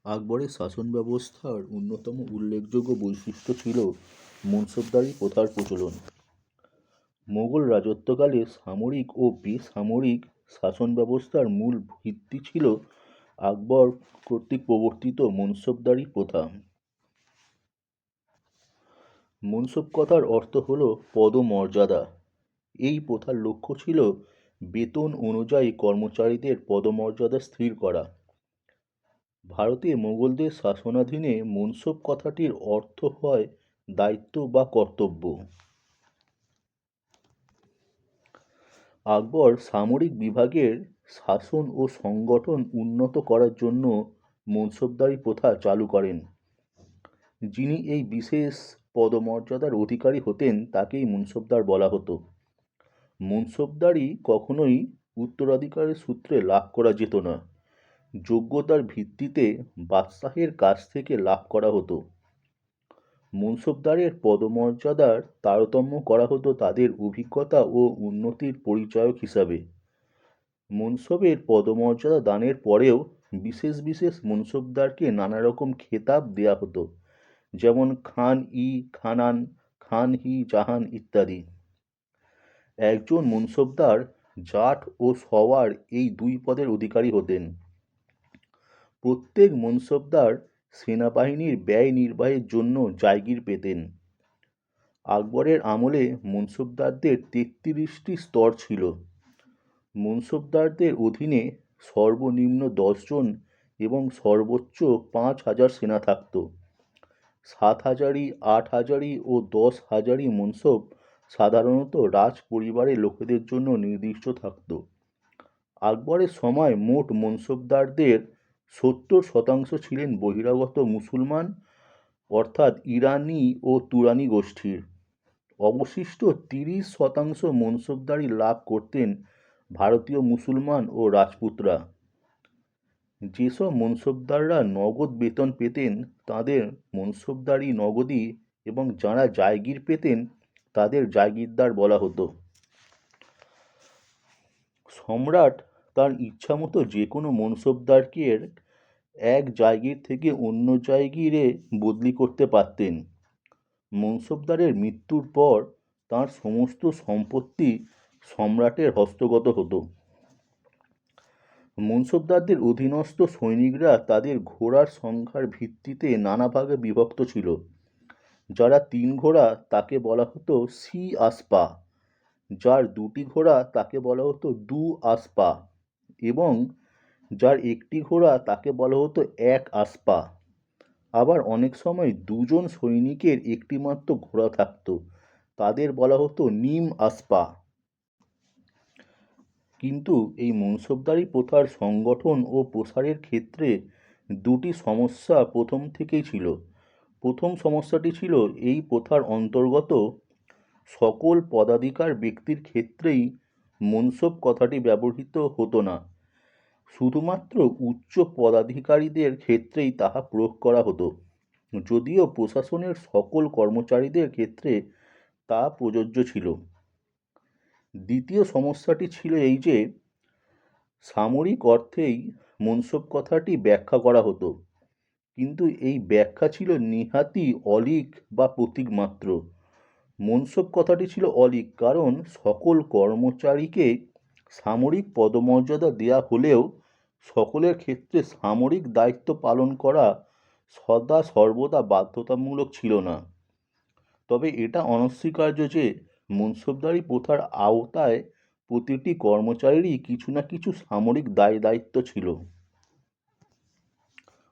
আকবরের শাসন ব্যবস্থার অন্যতম উল্লেখযোগ্য বৈশিষ্ট্য ছিল মনসবদারি প্রথার প্রচলন। মোগল রাজত্বকালে সামরিক ও বেসামরিক শাসন ব্যবস্থার মূল ভিত্তি ছিল আকবর কর্তৃক প্রবর্তিত মনসবদারি প্রথা। মনসব কথার অর্থ হল পদমর্যাদা। এই প্রথার লক্ষ্য ছিল বেতন অনুযায়ী কর্মচারীদের পদমর্যাদা স্থির করা। ভারতে মোগলদের শাসনাধীনে মনসব কথাটির অর্থ হয় দায়িত্ব বা কর্তব্য। আকবর সামরিক বিভাগের শাসন ও সংগঠন উন্নত করার জন্য মনসবদারি প্রথা চালু করেন। যিনি এই বিশেষ পদমর্যাদার অধিকারী হতেন তাকেই মনসবদার বলা হতো। মনসবদারি কখনোই উত্তরাধিকারের সূত্রে লাভ করা যেত না, যোগ্যতার ভিত্তিতে বাদশাহের কাছ থেকে লাভ করা হতো। মনসবদারের পদমর্যাদার তারতম্য করা হতো তাদের অভিজ্ঞতা ও উন্নতির পরিচায়ক হিসাবে। মনসবের পদমর্যাদা দানের পরেও বিশেষ বিশেষ মনসবদারকে নানা রকম খেতাব দেয়া হতো, যেমন খান-ই-খানান, খান-ই-জাহান ইত্যাদি। একজন মনসবদার জাট ও সওয়ার এই দুই পদের অধিকারী হতেন। প্রত্যেক মনসবদার সেনাবাহিনীর ব্যয় নির্বাহের জন্য জায়গির পেতেন। আকবরের আমলে মনসবদারদের ৩৩টি স্তর ছিল। মনসবদারদের অধীনে সর্বনিম্ন ১০ জন এবং সর্বোচ্চ ৫,০০০ সেনা থাকত। ৭,০০০, ৮,০০০ ও ১০,০০০ মনসব সাধারণত রাজ পরিবারের লোকেদের জন্য নির্দিষ্ট থাকত। আকবরের সময় মোট মনসবদারদের ৭০% ছিলেন বহিরাগত মুসলমান, অর্থাৎ ইরানি ও তুরানি গোষ্ঠীর। অবশিষ্ট ৩০% মনসবদারি লাভ করতেন ভারতীয় মুসলমান ও রাজপুতরা। যেসব মনসবদাররা নগদ বেতন পেতেন তাদের মনসবদারি নগদী এবং যাঁরা জায়গির পেতেন তাদের জায়গিরদার বলা হতো। সম্রাট তার ইচ্ছামতো যে কোনো মনসবদারকে এক জায়গির থেকে অন্য জায়গিরে বদলি করতে পারতেন। মনসবদারের মৃত্যুর পর তাঁর সমস্ত সম্পত্তি সম্রাটের হস্তগত হতো। মনসবদারদের অধীনস্থ সৈনিকরা তাদের ঘোড়ার সংখ্যার ভিত্তিতে নানা ভাগে বিভক্ত ছিল। যারা ৩ ঘোড়া তাকে বলা হতো সি আসপা, যার ২টি ঘোড়া তাকে বলা হতো দু আসপা এবং যার ১টি ঘোড়া তাকে বলা হতো এক আসপা। আবার অনেক সময় ২ জন সৈনিকের একটি মাত্র ঘোড়া থাকত, তাদের বলা হতো নিম আসপা। কিন্তু এই মনসবদারি প্রথার সংগঠন ও প্রসারের ক্ষেত্রে দুটি সমস্যা প্রথম থেকেই ছিল। প্রথম সমস্যাটি ছিল এই প্রথার অন্তর্গত সকল পদাধিকার ব্যক্তির ক্ষেত্রেই মনসব কথাটি ব্যবহৃত হতো না, শুধুমাত্র উচ্চ পদাধিকারীদের ক্ষেত্রেই তাহা প্রয়োগ করা হতো, যদিও প্রশাসনের সকল কর্মচারীদের ক্ষেত্রে তা প্রযোজ্য ছিল। দ্বিতীয় সমস্যাটি ছিল এই যে সামরিক অর্থেই মনসব কথাটি ব্যাখ্যা করা হতো, কিন্তু এই ব্যাখ্যা ছিল নিহাতি অলীক বা প্রতীক মাত্র। মনসব কথাটি ছিল অলীক কারণ সকল কর্মচারীকে সামরিক পদমর্যাদা দেয়া হলেও সকলের ক্ষেত্রে সামরিক দায়িত্ব পালন করা সদা সর্বদা বাধ্যতামূলক ছিল না। তবে এটা অনস্বীকার্য যে মনসবদারি প্রথার আওতায় প্রতিটি কর্মচারীরই কিছু না কিছু সামরিক দায়-দায়িত্ব ছিল।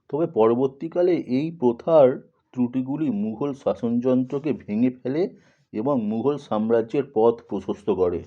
তবে পরবর্তীকালে এই প্রথার ত্রুটিগুলি মুঘল শাসনযন্ত্রকে ভেঙে ফেলে এবং মুঘল সাম্রাজ্যের পথ প্রশস্ত করে।